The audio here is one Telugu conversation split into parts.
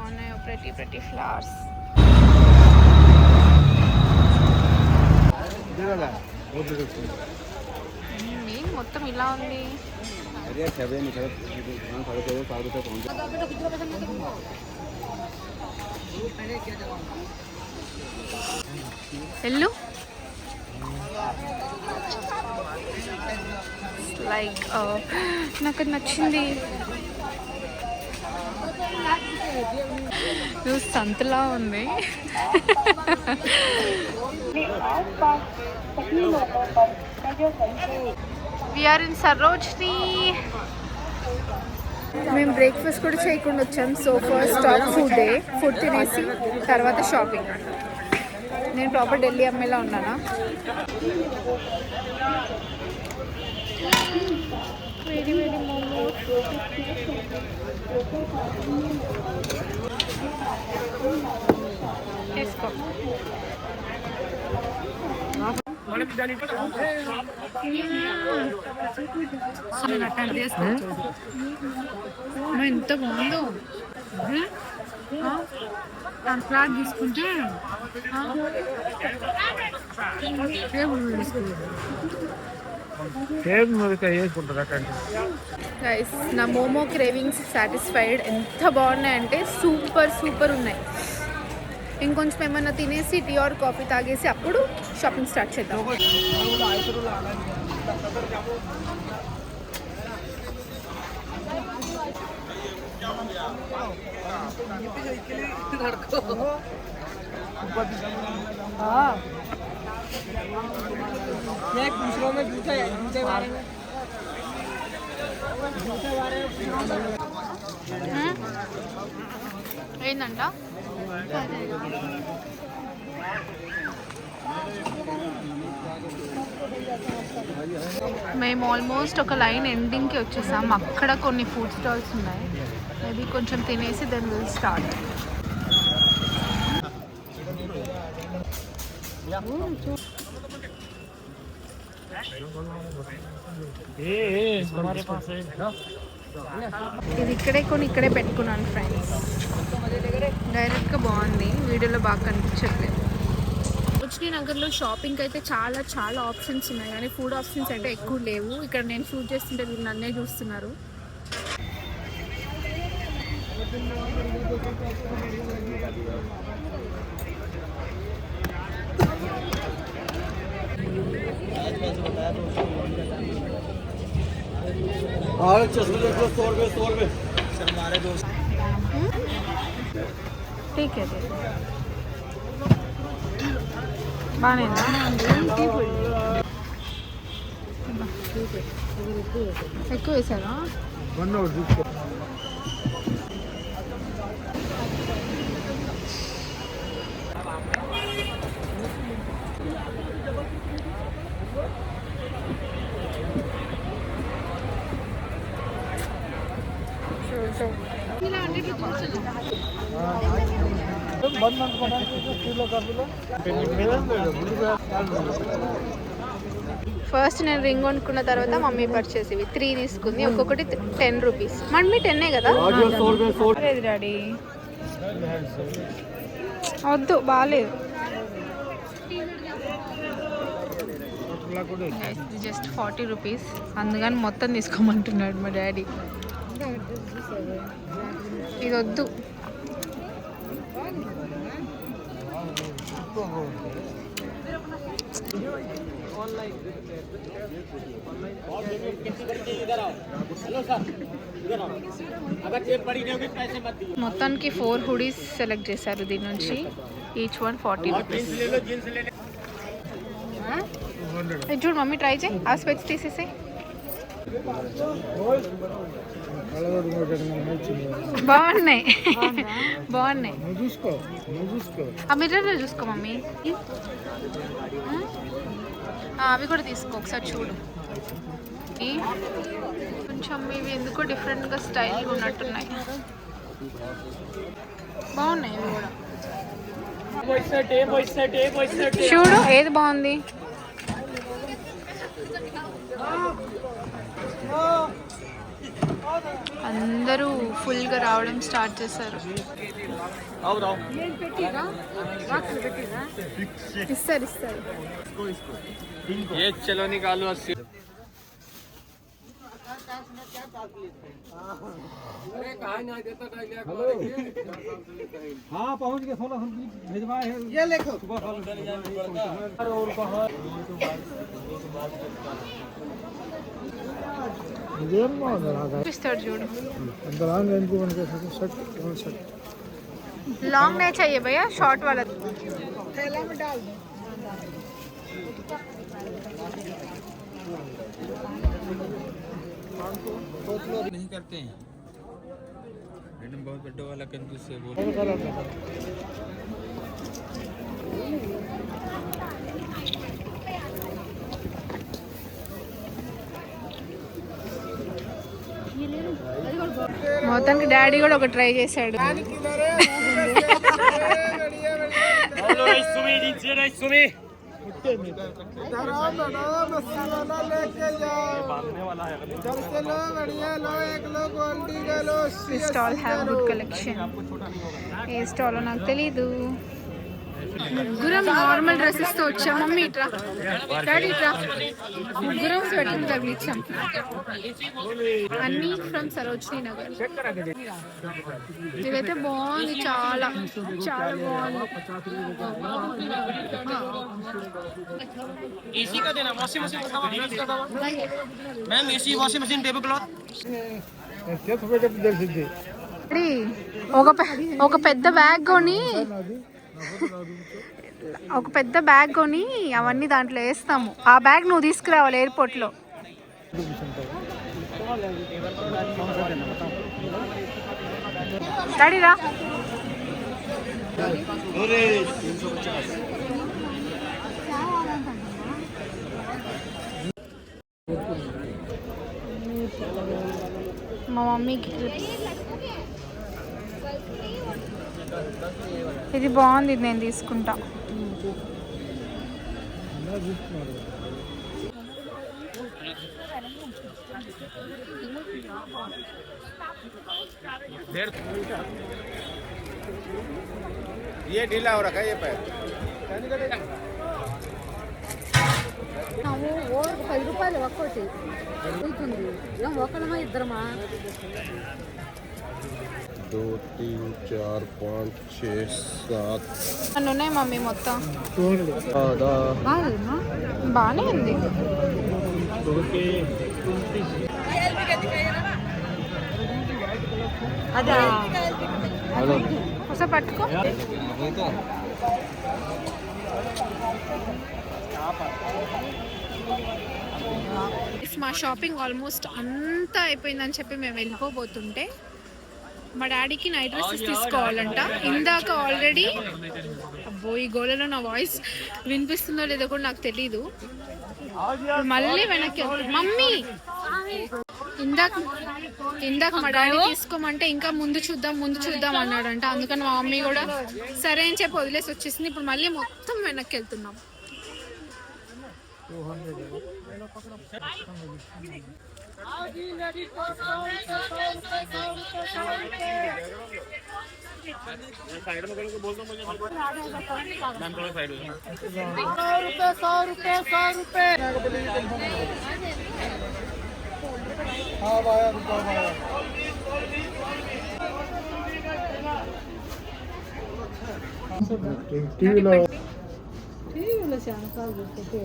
బాగున్నాయో ప్రతి ఫ్లవర్స్. ఏం మొత్తం ఇలా ఉంది. ఎల్లు లైక్ నాకు అది నచ్చింది. సంతలా ఉంది. We are in Sarojini. మేము బ్రేక్ఫాస్ట్ కూడా చేయకుండా వచ్చాం. సో ఫస్ట్ స్టాప్ ఫుడ్ తినేసి తర్వాత షాపింగ్. నేను ప్రాపర్ ఢిల్లీ అమ్మేలా ఉన్నానా? వేడి వేడి మోమోస్. తీసుకో. ఎంత బాగుందో. ఫ్లాట్ తీసుకుంటే గైస్ నా మోమో క్రేవింగ్స్ సాటిస్ఫైడ్. ఎంత బాగున్నాయంటే సూపర్ ఉన్నాయి. ఇంకొంచెం ఏమన్నా తినేసి టీ ఆర్ కాఫీ తాగేసి అప్పుడు షాపింగ్ స్టార్ట్ చేద్దాం. ఏందంట మేము ఆల్మోస్ట్ ఒక లైన్ ఎండింగ్కి వచ్చేసాం. అక్కడ కొన్ని ఫుడ్ స్టాల్స్ ఉన్నాయి. మేబీ కొంచెం తినేసి దెన్ విల్ స్టార్ట్. ఇది ఇక్కడే పెట్టుకున్నాను ఫ్రెండ్స్. డైరెక్ట్గా బాగుంది, వీడియోలో బాగా కనిపించట్లేదు. సరోజినీ నగర్లో షాపింగ్ అయితే చాలా ఆప్షన్స్ ఉన్నాయి, కానీ ఫుడ్ ఆప్షన్స్ అయితే ఎక్కువ లేవు. ఇక్కడ నేను షూట్ చేస్తుంటే వీళ్ళు నన్నే చూస్తున్నారు. ठीक है బాగానే ఎక్కువ వేసారా? ఫస్ట్ నేను రింగ్ కొనుక్కున్న తర్వాత మమ్మీ పర్చేస్ ఇవి 3 తీసుకుంది. ఒక్కొక్కటి 10 రూపీస్. మమ్మీ 10 కదా? లేదు డాడీ, వద్దు, బాగాలేదు. Just 40 rupees. అందుకని మొత్తం తీసుకోమంటున్నాడు మా డాడీ. ఇది వద్దు. మొత్తానికి 4 హుడీస్ సెలెక్ట్ చేశారు దీని నుంచి. Each one 40 rupees. ఇది చూడు మమ్మీ, ట్రై చేయి. ఆ స్పెట్స్ తీసేసి. బాగున్నాయి. ఆ మిర్రర్లో చూసుకో మమ్మీ. అవి కూడా తీసుకో ఒకసారి చూడు. కొంచెం ఇవి ఎందుకో డిఫరెంట్గా స్టైల్గా ఉన్నట్టున్నాయి. బాగున్నాయి ఇవి కూడా. చూడు ఏది బాగుంది. అందరూ ఫుల్గా రావడం స్టార్ట్ చేశారు. ఇస్తారు ఇస్తారు. हाँ पहुँच गए 16 भिजवाए हैं ये लिखो ఇస్తాడు చూడు. शर्ट लॉन्ग नहीं चाहिए भैया, शॉर्ट वाला. थैला में डाल दो. नहीं करते हैं मैडम, बहुत बड़ा वाला कंजूस से बोल. మొత్తానికి డాడీ కూడా ఒక ట్రై చేశాడు. ఈ stall have good collection. A stall నాకు తెలీదు. ముగ్గురం నార్మల్ డ్రెస్సెస్ తో వచ్చాం. మమ్మీ ఇట్రా, డాడీ ఇట్రా. ముగ్గురం స్వెటర్ తగిలిచ్చాం. అన్నీ ఫ్రమ్ సరోజినీ నగర్. ఇదైతే బాగుంది, చాలా చాలా బాగుంది. एसी का देना, वॉशिंग मशीन का ma'am, AC washing machine table cloth. ఒక పెద్ద బ్యాగ్ కొని అవన్నీ దాంట్లో వేస్తాము. ఆ బ్యాగ్ నువ్వు తీసుకురావాలి ఎయిర్పోర్ట్లో. డాడీ రా. మా మమ్మీకి ఇది బాగుంది, ఇది నేను తీసుకుంటా. ये ढीला हो रखा है ये पैर. 10 రూపాయలు ఒక్కోటి అవుతుంది. ఒకళ్ళమా ఇద్దరమా? 2 3 4 5 6 7 అన్నీ ఉన్నాయి మమ్మీ మొత్తం. బాగాలేమా? బాగానే ఉంది. అదా ఒకసారి పట్టుకో. మా షాపింగ్ ఆల్మోస్ట్ అంతా అయిపోయిందని చెప్పి మేము వెళ్ళిపోబోతుంటే మా డాడీకి నైట్ డ్రెస్సెస్ తీసుకోవాలంట. ఇందాక ఆల్రెడీ, అబ్బో ఈ గోలలో నా వాయిస్ వినిపిస్తుందో లేదో కూడా నాకు తెలీదు. మళ్ళీ వెనక్కి మమ్మీ, ఇందాక మా డాడీ తీసుకోమంటే ఇంకా ముందు చూద్దాం అన్నాడంట. అందుకని మా మమ్మీ కూడా సరే అని చెప్పి వదిలేసి వచ్చేసింది. ఇప్పుడు మళ్ళీ మొత్తం వెనక్కి వెళ్తున్నాం. టీవీలో శనకాలు చూస్తే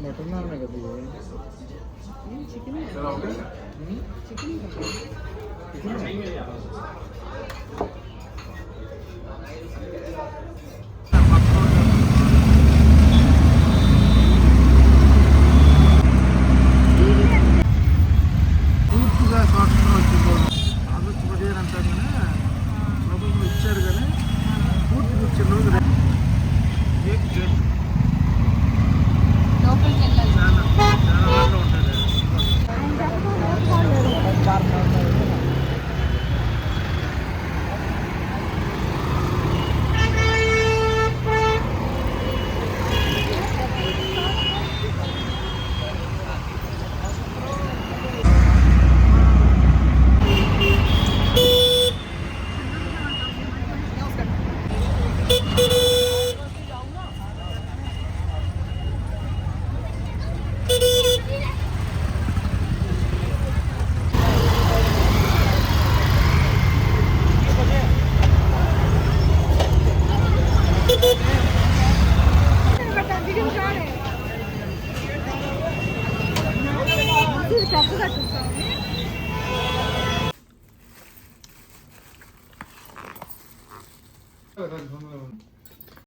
मटन नाम है कभी చికెన్ పూర్తిగా స్వాతంత్రం వచ్చింది. ఆగస్టు 15 అంటారు కానీ ప్రభుత్వం ఇచ్చారు కానీ పూర్తిగా ఇచ్చిన రోజు ఇది పెద్ద కట్టు